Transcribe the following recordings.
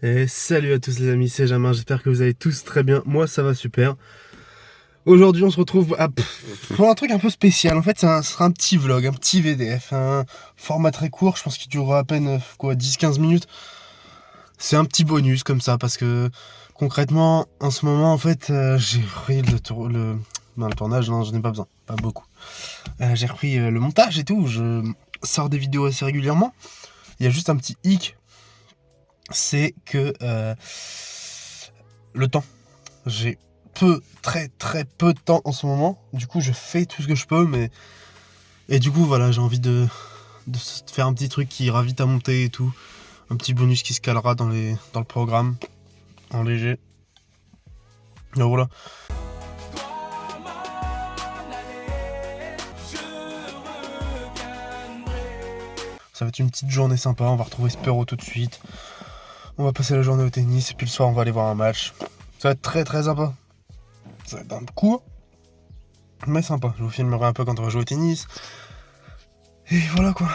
Et salut à tous les amis, c'est Jamin, j'espère que vous allez tous très bien, moi ça va super. Aujourd'hui on se retrouve pour un truc un peu spécial, en fait ce sera un petit vlog, un petit VDF, un format très court, je pense qu'il durera à peine 10-15 minutes. C'est un petit bonus comme ça, parce que concrètement en ce moment en fait j'ai repris le tournage, non je n'ai pas besoin, pas beaucoup. J'ai repris le montage et tout, je sors des vidéos assez régulièrement. Il y a juste un petit hic, c'est que le temps. J'ai très peu de temps en ce moment. Du coup, je fais tout ce que je peux, mais... Et du coup, voilà, j'ai envie de faire un petit truc qui ira vite à monter et tout. Un petit bonus qui se calera dans le programme, en léger. Donc voilà. Ça va être une petite journée sympa, on va retrouver Spero tout de suite. On va passer la journée au tennis, et puis le soir, on va aller voir un match. Ça va être très sympa. Ça va être un court, mais sympa. Je vous filmerai un peu quand on va jouer au tennis. Et voilà quoi.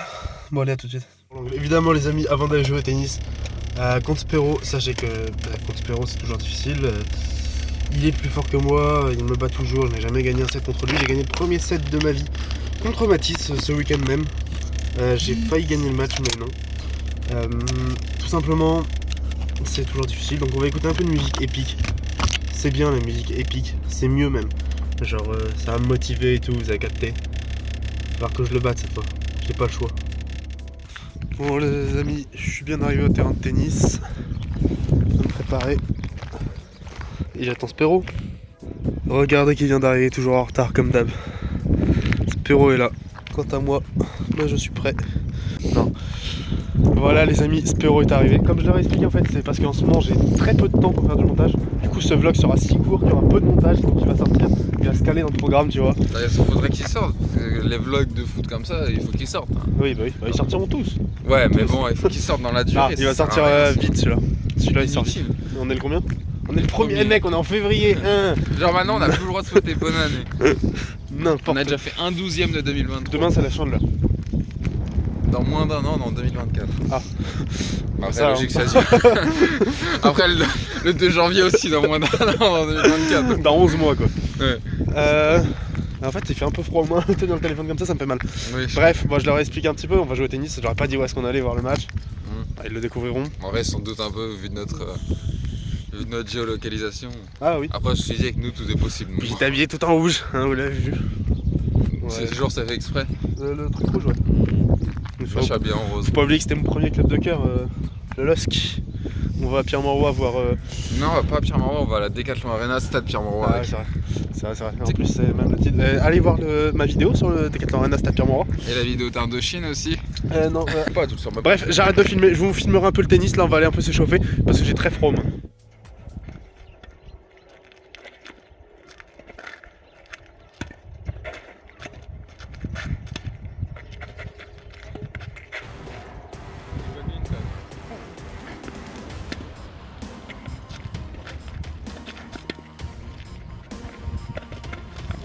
Bon allez, à tout de suite. Donc, évidemment les amis, avant d'aller jouer au tennis, contre Spero, sachez que contre Spero c'est toujours difficile. Il est plus fort que moi, il me bat toujours, je n'ai jamais gagné un set contre lui. J'ai gagné le premier set de ma vie contre Mathis ce week-end même. J'ai failli gagner le match mais non. Tout simplement, c'est toujours difficile, donc on va écouter un peu de musique épique. C'est bien la musique épique, c'est mieux même. Genre ça va me motiver et tout, vous avez capté. Il va falloir que je le batte cette fois, j'ai pas le choix. Bon les amis, je suis bien arrivé au terrain de tennis. Je vais me préparer. Et j'attends Spero. Regardez qui vient d'arriver, toujours en retard comme d'hab. Spero est là. Quant à moi, je suis prêt. Non. Voilà les amis, Spero est arrivé. Comme je leur ai expliqué en fait, c'est parce qu'en ce moment j'ai très peu de temps pour faire du montage. Du coup ce vlog sera si court qu'il y aura peu de montage, donc il va sortir, il va se caler dans le programme, tu vois. Il faudrait qu'ils sortent. Les vlogs de foot comme ça, il faut qu'ils sortent. Oui, ils sortiront tous. Ouais, mais bon, il faut qu'ils sortent dans la durée. Ah, il va sortir vite celui-là. Celui-là il sort vite. On est le combien? On est le premier mec, on est en février. Genre maintenant on a plus le droit de souhaiter bonne année. N'importe. On a déjà fait un 12ème de 2023. Demain c'est la chandeleur. Dans moins d'un an, en 2024. Ah. Après, ça, logique, ça dure. Après, le 2 janvier aussi, dans moins d'un an, en 2024. Dans 11 mois, quoi. Ouais. En fait, il fait un peu froid au moins, tenir le téléphone comme ça me fait mal. Oui. Bref, moi je leur ai expliqué un petit peu, on va jouer au tennis, je leur ai pas dit où est-ce qu'on allait voir le match. Ils le découvriront. En vrai, sans doute un peu, vu de notre géolocalisation. Ah oui. Après, je me suis dit que nous, tout est possible. Puis j'étais habillé tout en rouge, hein, vous l'avez vu. C'est toujours ça fait exprès. Le truc rouge, ouais. Moi, je suis habillé en rose. Faut pas oublier que c'était mon premier club de cœur, le LOSC. On va à Pierre-Mauroy voir... Non, on va pas à Pierre-Mauroy, on va à la Decathlon Arena, stade Pierre-Mauroy. Ah, c'est vrai. En plus, c'est même le titre. Allez voir ma vidéo sur le Decathlon Arena, stade Pierre-Mauroy. Et la vidéo d'Indochine aussi. Non, pas tout sur ma... Bref, j'arrête de filmer, je vous filmerai un peu le tennis, là on va aller un peu s'échauffer, parce que j'ai très froid aux mains.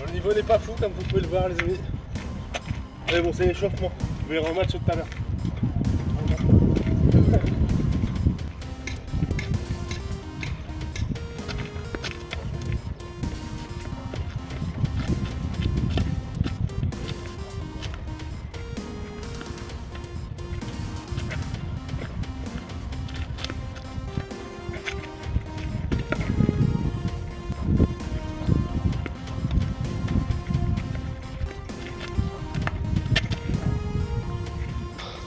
Le niveau n'est pas fou comme vous pouvez le voir les amis. Mais bon c'est l'échauffement, vous verrez un match tout à l'heure.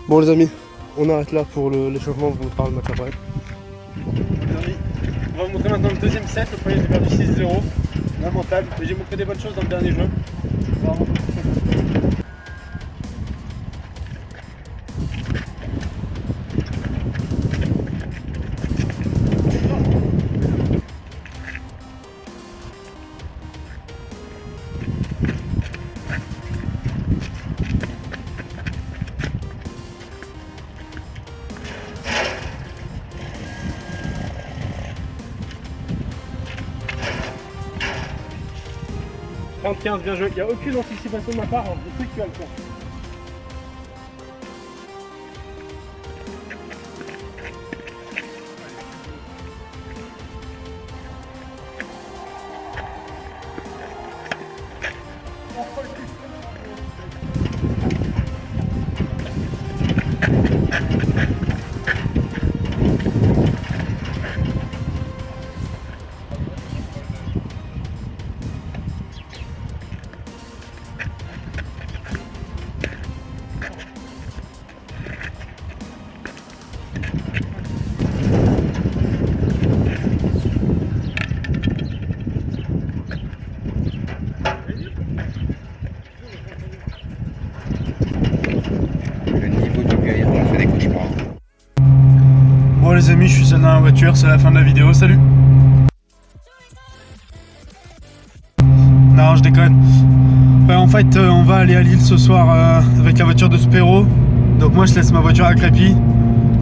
Bon les amis, on arrête là pour l'échauffement, on vous parle de match après. Les amis, on va vous montrer maintenant le deuxième set, le premier j'ai perdu 6-0, lamentable, mais j'ai montré des bonnes choses dans le dernier jeu. Vraiment. « 30-15, bien joué. Il n'y a aucune anticipation de ma part, hein. Je sais que tu as le temps. personne dans la voiture, c'est la fin de la vidéo, salut. Non, je déconne. En fait, on va aller à Lille ce soir avec la voiture de Spéro. Donc moi je laisse ma voiture à Crépy.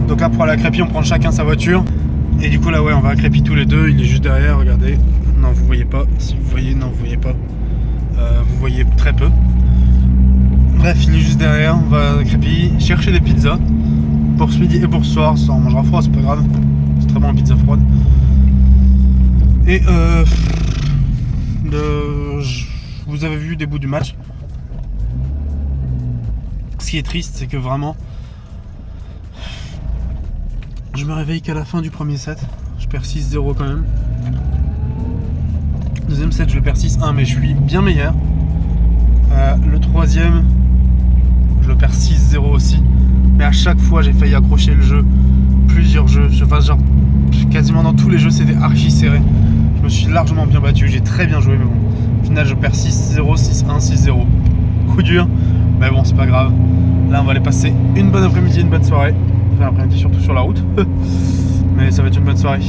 Donc là pour aller à Crépy on prend chacun sa voiture. Et du coup là ouais on va à Crépy tous les deux. Il est juste derrière, regardez. Non vous voyez pas. Si vous voyez, non vous voyez pas. Vous voyez très peu. Bref il est juste derrière. On va à Crépy chercher des pizzas. Pour ce midi et pour ce soir. Ça on mangera froid, c'est pas grave. C'est très bon la pizza froide. Et vous avez vu des bouts du match. Ce qui est triste, c'est que vraiment, je me réveille qu'à la fin du premier set. Je perds 6-0 quand même. Deuxième set, je le perds 6-1, mais je suis bien meilleur. Le troisième, je le perds 6-0 aussi. Mais à chaque fois, j'ai failli accrocher le jeu. Plusieurs jeux. Genre, quasiment dans tous les jeux, c'était archi serré. Je me suis largement bien battu. J'ai très bien joué, mais bon. Au final, je perds 6-0, 6-1, 6-0. Coup dur. Mais bon, c'est pas grave. Là, on va aller passer une bonne après-midi, une bonne soirée. Enfin, après-midi surtout sur la route. Mais ça va être une bonne soirée.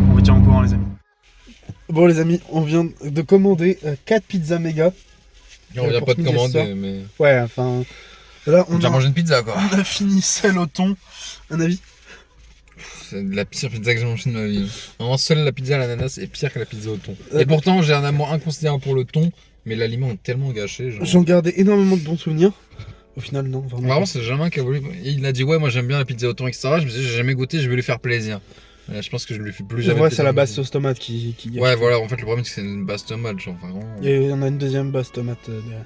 On vous tient au courant, les amis. Bon, les amis, on vient de commander 4 pizzas méga. On vient pas de commander, mais. Ouais, enfin. Là, on a mangé une pizza, quoi. On a fini celle au thon. Un avis? C'est la pire pizza que j'ai mangée de ma vie. Vraiment, seule la pizza à l'ananas est pire que la pizza au thon. Et pourtant, j'ai un amour inconsidérable pour le thon. Mais l'aliment est tellement gâché. J'en gardais énormément de bons souvenirs. Au final, non, vraiment. Vraiment, c'est Germain qui a voulu. Il a dit, ouais, moi j'aime bien la pizza au thon, etc. Je me disais, j'ai jamais goûté, je vais lui faire plaisir. Là, je pense que je lui fais plus jamais. Ouais, c'est la base sauce tomate qui gâche. Ouais, voilà, en fait, le problème c'est que c'est une base tomate. Genre, vraiment... Et on a une deuxième base tomate derrière.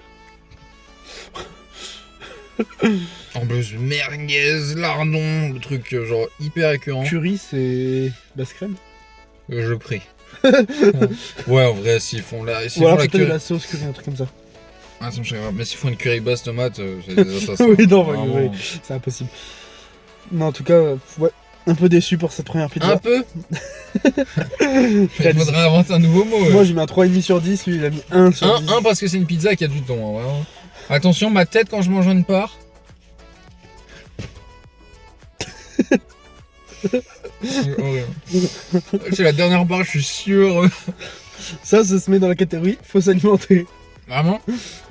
En plus, merguez, lardon, le truc genre hyper écœurant. Curry, c'est base crème. Je prie. Ouais, en vrai, s'ils font la. Ou alors peut-être de la sauce curry, un truc comme ça. Ah, ça me fait grave. Mais s'ils font une curry base tomate, c'est des assassins. Oui, non, oui, c'est impossible. Non, en tout cas, ouais, un peu déçu pour cette première pizza. Un peu. Il faudrait inventer un nouveau mot. Moi, j'ai mis un 3,5 sur 10, lui, il a mis 1 sur 10. 1 parce que c'est une pizza qui a du thon, hein, vraiment. Attention, ma tête quand je mange une part. C'est horrible. C'est la dernière part, je suis sûr. Ça se met dans la catégorie, faut s'alimenter. Vraiment.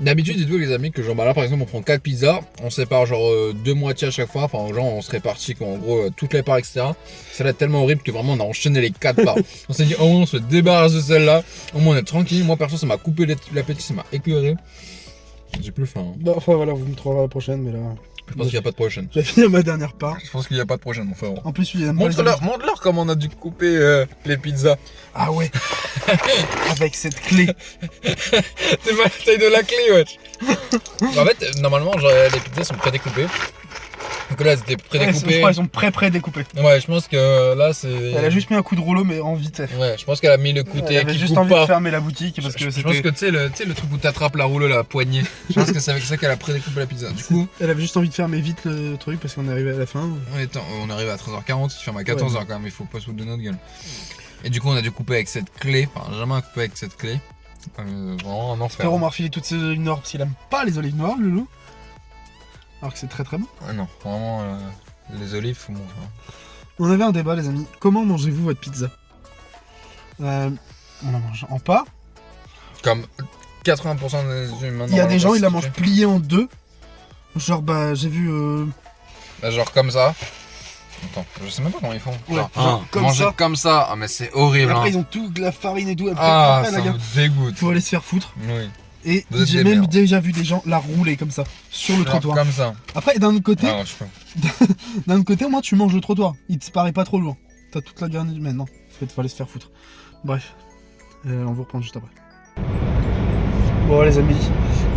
D'habitude, dites-vous les amis que genre bah là par exemple on prend 4 pizzas, on sépare genre 2 moitiés à chaque fois, enfin genre on se répartit quoi, en gros toutes les parts etc. Ça là tellement horrible que vraiment on a enchaîné les 4 parts. On s'est dit au moins on se débarrasse de celle-là, au moins on est tranquille. Moi perso ça m'a coupé l'appétit, ça m'a écœuré. J'ai plus faim. Hein. Bon, enfin voilà, vous me trouverez la prochaine, mais là. Je pense qu'il n'y a pas de prochaine. J'ai fini ma dernière part. Je pense qu'il n'y a pas de prochaine, mon frère. En plus, montre-leur comment on a dû couper les pizzas. Ah ouais. Avec cette clé. T'es mal taille de la clé, wesh. En fait, normalement, genre, les pizzas sont prédécoupées. Donc là, c'était prédécoupé. Je crois qu'elles sont pré-découpées. Ouais, je pense que là, c'est. Elle a juste mis un coup de rouleau, mais en vite. Ouais, je pense qu'elle a mis le côté. Elle avait juste envie de fermer la boutique parce que je pense que tu sais le truc où t'attrapes la rouleau, la poignée. Je pense que c'est avec ça qu'elle a prédécoupé la pizza. Du coup. Elle avait juste envie de fermer vite le truc parce qu'on est arrivé à la fin. On est arrivé à 13h40, il ferme à 14h quand même, il faut pas se foutre de notre gueule. Et du coup, on a dû couper avec cette clé. Enfin, jamais coupé avec cette clé. Vraiment un enfer. J'espère on m'a refilé toutes ces olives noires parce qu'il aime pas les olives noires, le loup. Alors que c'est très très bon. Ah non, vraiment, les olives, faut manger. On avait un débat, les amis. Comment mangez-vous votre pizza? On la mange en pas. Comme 80% des humains. Il y a des gens, ils la mangent pliée en deux. Genre, bah, j'ai vu. Genre comme ça. Attends, je sais même pas comment ils font. Ouais, genre comme manger ça. Comme ça, ah mais c'est horrible. Après, hein. ils ont tout, de la farine et tout. Après, ça me dégoûte. Faut aller se faire foutre. Oui. Et j'ai même déjà vu des gens la rouler comme ça, sur le trottoir. Comme ça. Après, d'un autre côté, d'un autre côté, au moins tu manges le trottoir. Il te paraît pas trop lourd. T'as toute la garniture, mais non, faut aller se faire foutre. Bref, on vous reprend juste après. Bon les amis,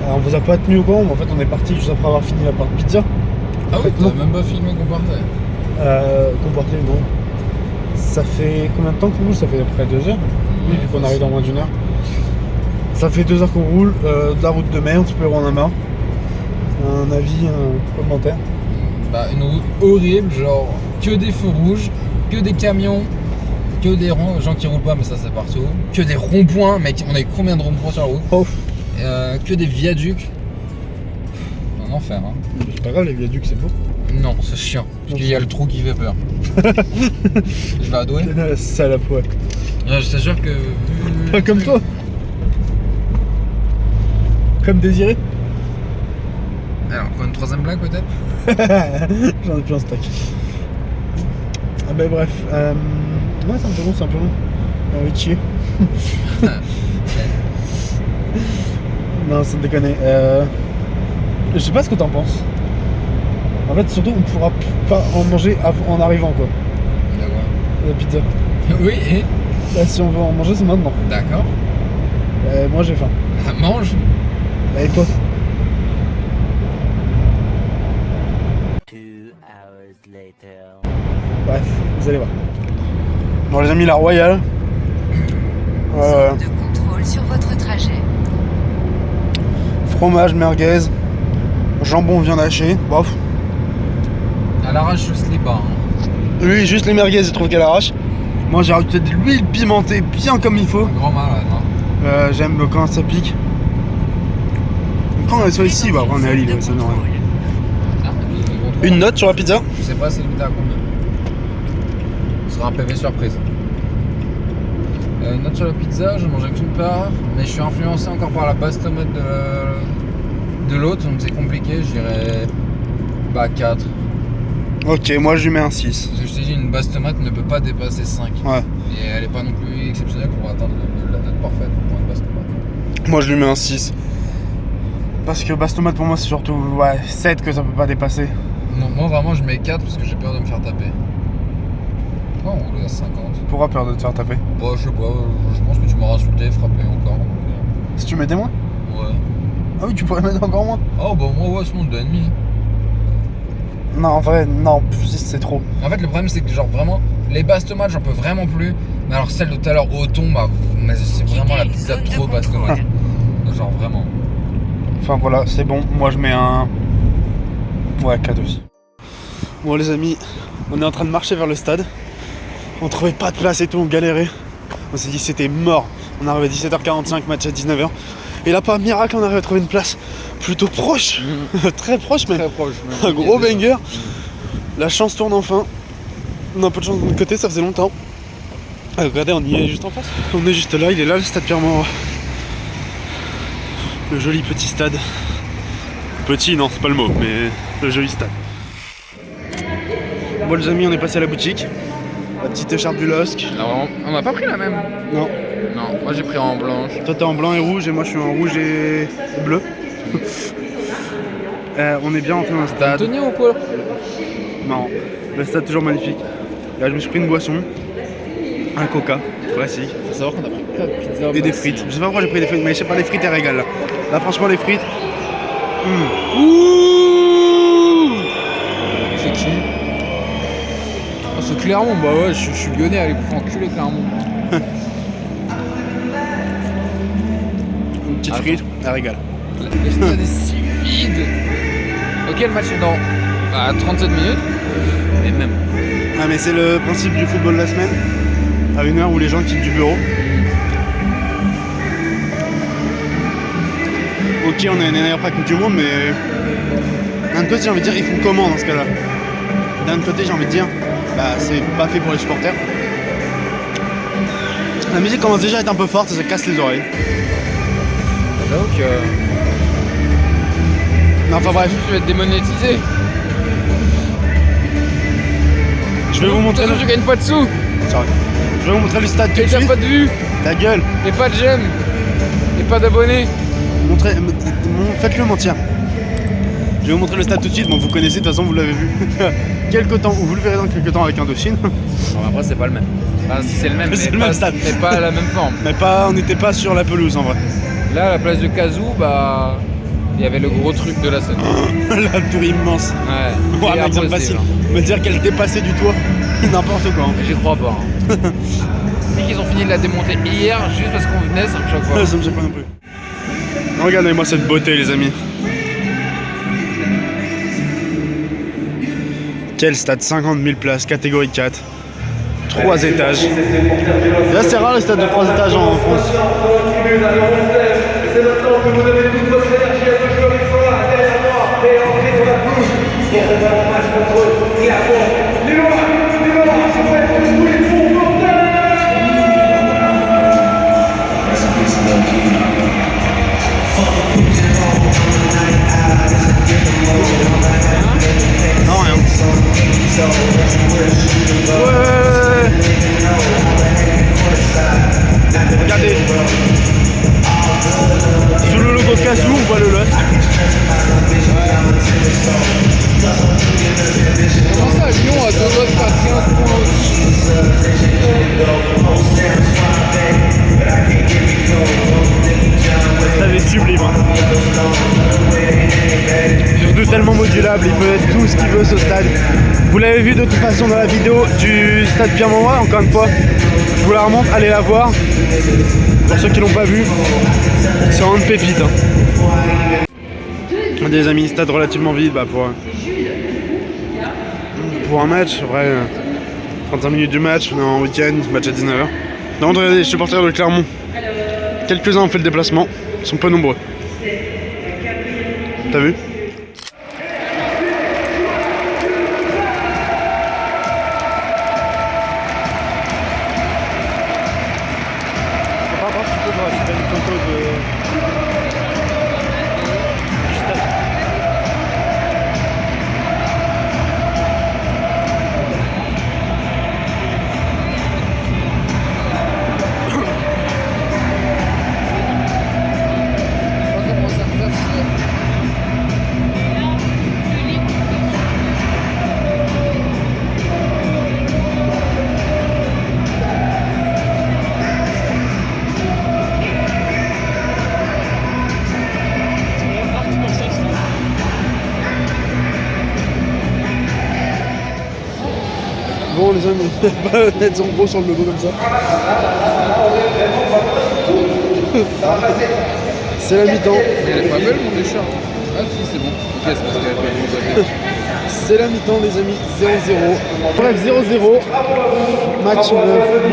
on vous a pas tenu au courant, mais en fait on est parti juste après avoir fini la part de pizza. Ah oui, t'as même pas filmé qu'on partait. Comporté, non. Ça fait combien de temps qu'on roule? Ça fait à peu près 2 heures. Oui, vu qu'on arrive dans moins d'1 heure. Ça fait 2 heures qu'on roule, de la route de merde, Spéro en a marre. Un avis, un commentaire? Bah une route horrible, genre que des feux rouges, que des camions, que des gens qui roulent pas, mais ça c'est partout. Que des ronds-points, mec, on a eu combien de ronds-points sur la route? Que des viaducs. Un enfer, hein. C'est pas grave, les viaducs c'est beau. Non, c'est chiant. Parce qu'il y a le trou qui fait peur. Je vais adouer. Salope, ouais. Je t'assure que. Pas comme toi. Comme Désiré. Alors, quoi, une troisième blague peut-être? J'en ai plus un stock. Ah bah bref. Ouais, c'est un peu long, c'est un peu long. J'ai envie de chier. Non, sans déconner. Je sais pas ce que t'en penses. En fait, surtout, on pourra pas en manger en arrivant, quoi. D'accord. La pizza. Oui, et Là, si on veut en manger, c'est maintenant. d'accord. Moi, j'ai faim. Bah, mange. Et toi? 2 hours later. Bref, vous allez voir. Bon, les amis, la Royale. Zone de contrôle sur votre trajet. Fromage, merguez, jambon, viande hachée. Bof. À l'arrache juste les bas. Lui, juste les merguez, il trouve qu'elle arrache. Moi, j'ai rajouté de l'huile pimentée bien comme il faut. Un grand malade, hein. J'aime quand ça pique. Quand on soit ici, bah, après, on est à Lille, ça n'a rien. Ah, le contrôle. Une note sur la pizza? Je sais pas c'est limité à combien. Ce sera un PV surprise. Note sur la pizza, je mangeais qu'une part, mais je suis influencé encore par la base tomate de l'autre, donc c'est compliqué, je dirais 4. Ok, moi je lui mets un 6. Parce que je t'ai dit, une base tomate ne peut pas dépasser 5. Ouais. Et elle est pas non plus exceptionnelle pour atteindre la note parfaite pour une base tomate. Moi je lui mets un 6. Parce que basse tomate pour moi c'est surtout 7 que ça peut pas dépasser. Non, moi vraiment je mets 4 parce que j'ai peur de me faire taper. Pourquoi on roule à 50? Pourquoi peur de te faire taper? Bah je sais pas, je pense que tu m'auras insulté, frappé encore. Donc, Si tu mettais moins? ouais. Ah oui, tu pourrais mettre encore moins. Oh bah moi ouais, ce monde de ennemi. Non, en vrai, non, 6 c'est trop. En fait le problème c'est que genre vraiment, les basses tomates j'en peux vraiment plus. Mais alors celle de tout à l'heure au thon, bah mais c'est vraiment la pizza trop basse tomate. Genre vraiment. Enfin voilà, c'est bon. Moi je mets un. Ouais, 4 aussi. Bon les amis, on est en train de marcher vers le stade. On trouvait pas de place et tout, on galérait. On s'est dit c'était mort. On arrive à 17h45, match à 19h. Et là, par miracle, on arrive à trouver une place plutôt proche. Très proche même. Très proche. Un gros banger. La chance tourne enfin. On a un peu de chance de notre côté, ça faisait longtemps. Ah, regardez, on y est juste en face. On est juste là, il est là le stade Pierre-Mauroy. Le joli petit stade. Petit, non, c'est pas le mot, mais le joli stade. Bon les amis, on est passé à la boutique. La petite écharpe du LOSC. Alors, on n'a pas pris la même. Non. Non, moi j'ai pris en blanche. Toi t'es en blanc et rouge et moi je suis en rouge et bleu. On est bien entré dans le T'as stade. Antonio ou quoi? Non, le stade toujours magnifique. Là je me suis pris une boisson, un coca, classique. Faut savoir qu'on a pris 4 pizzas. Et des frites. Je sais pas pourquoi j'ai pris des frites, mais je sais pas, les frites elles régalent là. Là franchement les frites. C'est qui? Ah, c'est Clermont, bah ouais, je suis lyonnais, allez vous faire enculer Clermont. Une petite frite, elle régale. Le stade est si vide. Ok, le match est dans 37 minutes. Mais même. Ah mais c'est le principe du football de la semaine. À une heure où les gens quittent du bureau. Ok, on a une année après Coupe du Monde, mais d'un autre côté j'ai envie de dire ils font comment dans ce cas-là? D'un autre côté j'ai envie de dire c'est pas fait pour les supporters. La musique commence déjà à être un peu forte et ça casse les oreilles. J'avoue que. Non, enfin bref, Tu vas être démonétisé. je vais vous montrer le... Tu gagnes pas de sous. Sorry. Je vais vous montrer le stade tout Et de t'as suite. pas de vues. Ta gueule. Et pas de j'aime. Et pas d'abonnés. Faites-le mentir. Je vais vous montrer le stade tout de suite. Bon, vous connaissez, de toute façon, vous l'avez vu. Quelque temps, ou vous le verrez dans quelques temps avec Indochine. Non, après, c'est pas le même. Enfin, si c'est le même, C'est mais le pas, même stade. mais pas à la même forme. Mais pas, on n'était pas sur la pelouse en vrai. Là, à la place de Kazoo, bah. Il y avait le gros truc de la scène. La tour immense. Ouais. Bon, C'est un exemple impossible, facile. hein. Me dire qu'elle dépassait du toit, n'importe quoi. Mais j'y crois pas. Hein. Dès qu'ils ont fini de la démonter hier, juste parce qu'on venait, ça me choque pas. Ça me choque pas non plus. Regardez-moi cette beauté, les amis. Quel stade, 50 000 places, catégorie 4. 3 étages. Là, c'est rare les stades de 3 étages en France. c'est maintenant que vous donnez toute votre énergie à vos joueurs qui sont là, derrière moi, et entrez sur la pelouse pour ce ballon match contre Clermont. Les Noirs, c'est prêt pour tous les bons bordel. Non, rien. Ouais. Regardez. Sous le logo Cassou, on voit le lot. Comment ça, Lyon a 2 doigts de faire 15 points aussi? C'est sublime. Surtout tellement modulable, il peut être tout ce qu'il veut ce stade. Vous l'avez vu de toute façon dans la vidéo du stade Pierre-Mauroy, encore une fois. Je vous la remonte, allez la voir. Pour ceux qui l'ont pas vu, c'est vraiment une pépite. Des amis, stade relativement vide pour un match, vrai. 35 minutes du match, on est en week-end, match à 19h. Non, regardez les supporters de Clermont. Quelques-uns ont fait le déplacement, ils sont peu nombreux. T'as vu ? Bon les amis, pas être en gros sur le logo comme ça. C'est la mi-temps. Elle est pas belle mon écharpe. Ah si c'est bon. Ok c'est parce qu'elle est pas bonne. C'est la mi-temps les amis, 0-0. Bref 0-0. Match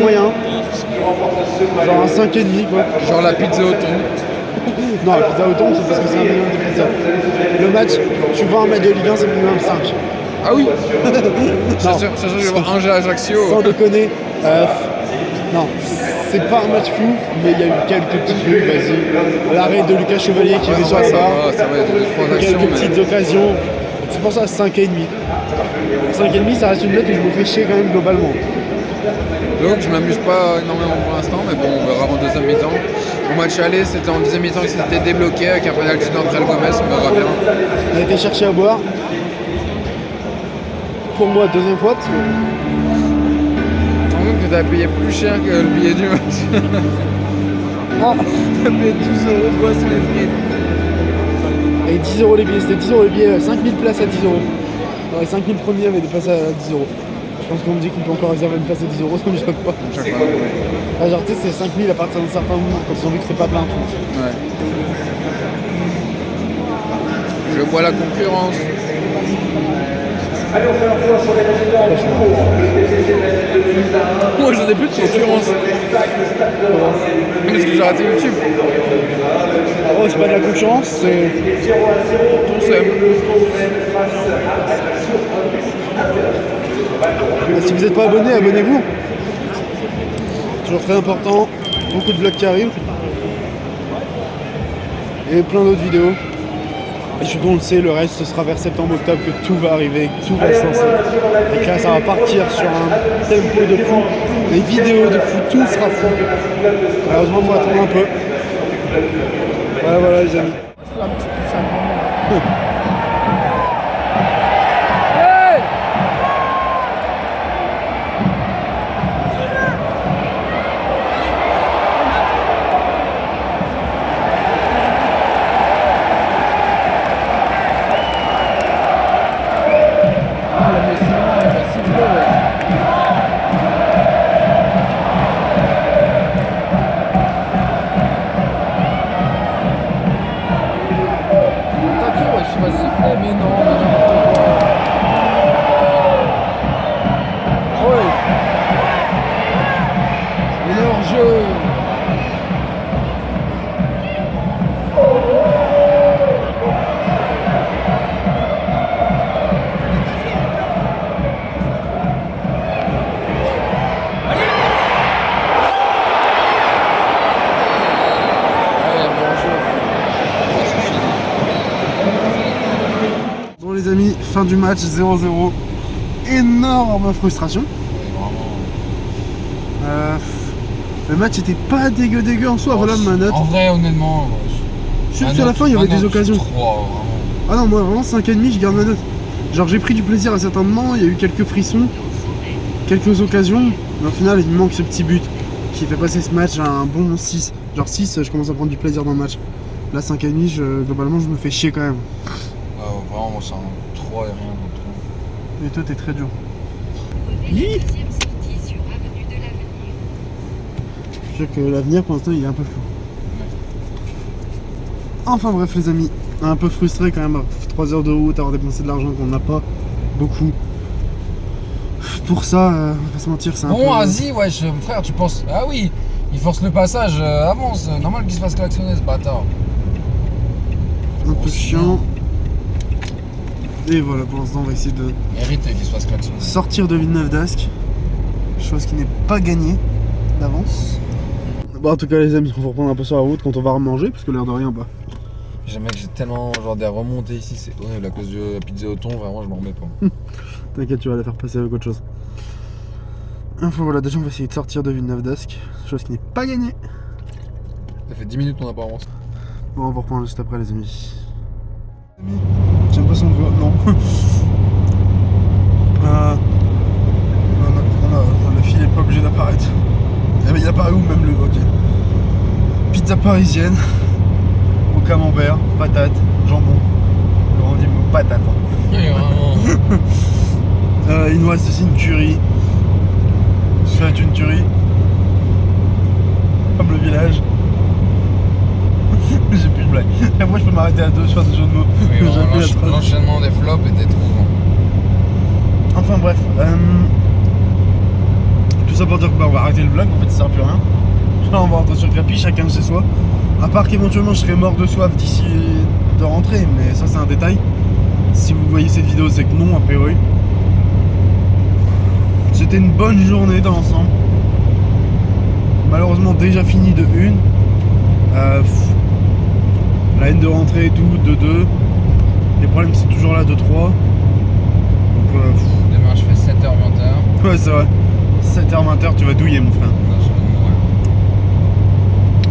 moyen. Genre un 5,5 quoi. Genre la pizza au thon. Non la pizza au thon c'est parce que c'est un minimum de pizza. Le match, tu vois un match de Ligue 1 c'est minimum 5. Ah oui. Non. Je vais voir Angers Ajaccio. Sans déconner, non, c'est pas un match fou, mais il y a eu quelques petits trucs, vas-y. L'arrêt de Lucas Chevalier qui est déjà ça là, va, il y a 2-3 actions. quelques petites occasions. C'est pour ça 5,5. 5,5 ça reste une note où je me fais chier quand même globalement. Donc je m'amuse pas énormément pour l'instant, mais bon on verra en deuxième mi-temps. Au match aller c'était en deuxième mi-temps que c'était débloqué avec un penalty d'André Gomez, on verra bien. On a été chercher à boire. Pour moi, deuxième fois, parce que... Tu te rends compte que t'as payé plus cher que le billet du match. Ah. T'as payé 12 € de boisson et frites. Et 10 € les billets, c'était 10 € les billets, 5000 places à 10 €. Dans les 5000 premiers, il y avait des places à 10 €. Je pense qu'on me dit qu'on peut encore réserver une place à 10 €, ça me choque pas. Ah, genre, tu sais, c'est 5000 à partir d'un certain moment, quand ils ont vu que c'est pas plein. Ouais. Je vois la concurrence. Allez, on fait un point sur les résultats du jour. Moi j'en ai plus de concurrence. Parce que j'ai raté YouTube. Oh, c'est pas de la concurrence, c'est... Ton seum. Si vous n'êtes pas abonné, abonnez-vous. Toujours très important. Beaucoup de vlogs qui arrivent. Et plein d'autres vidéos. Et surtout on le sait, le reste ce sera vers septembre-octobre que tout va arriver, que tout va se lancer. Et que là ça va partir sur un tempo de fou, les vidéos de fou, tout sera fou. Malheureusement il faut attendre un peu. Voilà les amis. fin du match 0-0. Énorme frustration. Ouais, vraiment. Le match était pas dégueu en soi, voilà ma note. En vrai, honnêtement. Juste à la fin, il y avait des occasions. 3, vraiment. Ah non, moi vraiment 5,5, je garde ma note. Genre j'ai pris du plaisir à certains moments, il y a eu quelques frissons, quelques occasions, mais au final il me manque ce petit but qui fait passer ce match à un bon 6. Genre 6, je commence à prendre du plaisir dans le match. Là 5,5, globalement je me fais chier quand même. Vraiment, moi c'est un 3 et rien d'autre. Et toi t'es très dur. Deuxième sortie sur avenue de l'Avenir. Je sais que l'avenir pour l'instant il est un peu flou. Enfin bref les amis, un peu frustré quand même, 3 heures de route, avoir dépensé de l'argent qu'on n'a pas beaucoup. Pour ça, on va pas se mentir, c'est un peu... Bon, vas-y, wesh, frère, tu penses. Ah oui, il force le passage, avance. Normal qu'il se fasse klaxonner ce bâtard. un peu chiant. Et voilà, pour l'instant on va essayer de Mérite qu'il se fasse klaxonner. sortir de Villeneuve d'Ascq, chose qui n'est pas gagnée d'avance. Bon en tout cas les amis, on va reprendre un peu sur la route quand on va remanger, parce que l'air de rien bah. Mec, j'ai tellement genre des remontées ici, c'est horrible à cause de la pizza au thon, vraiment je m'en remets pas. T'inquiète, tu vas la faire passer avec autre chose. Enfin voilà, déjà on va essayer de sortir de Villeneuve d'Ascq, chose qui n'est pas gagnée. Ça fait 10 minutes qu'on n'a pas avancé. Bon, on va reprendre juste après les amis. J'ai l'impression de voir, non. Le fil est pas obligé d'apparaître. Il apparaît où même le... Ok. Pizza parisienne. Au camembert, patate, jambon. On dit patate. Hein. Oui, vraiment. Il nous reste aussi une tuerie. Ça va être une tuerie. Comme le village. J'ai plus de blague. Et moi je peux m'arrêter à deux, je fais des jeux de mots. Oui, J'ai vraiment, plus la phrase. l'enchaînement des flops était trop long. Enfin bref. Tout ça pour dire que bah, on va arrêter le vlog, en fait ça sert plus à rien. Là on va rentrer sur le capi, chacun de chez soi. À part qu'éventuellement je serais mort de soif d'ici de rentrer, mais ça c'est un détail. Si vous voyez cette vidéo c'est que non a priori. C'était une bonne journée dans l'ensemble. Malheureusement déjà fini de 1. La haine de rentrée et tout, de 2. Les problèmes c'est toujours là de 3. Donc Demain je fais 7h, 20h. ouais c'est vrai. 7h, 20h tu vas douiller mon frère. Là, je vais mourir.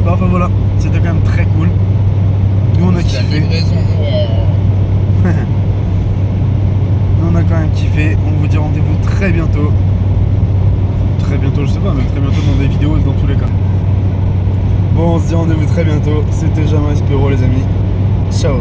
Bah enfin voilà, c'était quand même très cool. Nous on a La kiffé. livraison. Nous on a quand même kiffé. On vous dit rendez-vous très bientôt. Très bientôt, je sais pas, mais très bientôt dans des vidéos dans tous les cas. Bon, on se dit rendez-vous très bientôt. C'était Jamais Espéro les amis. Ciao.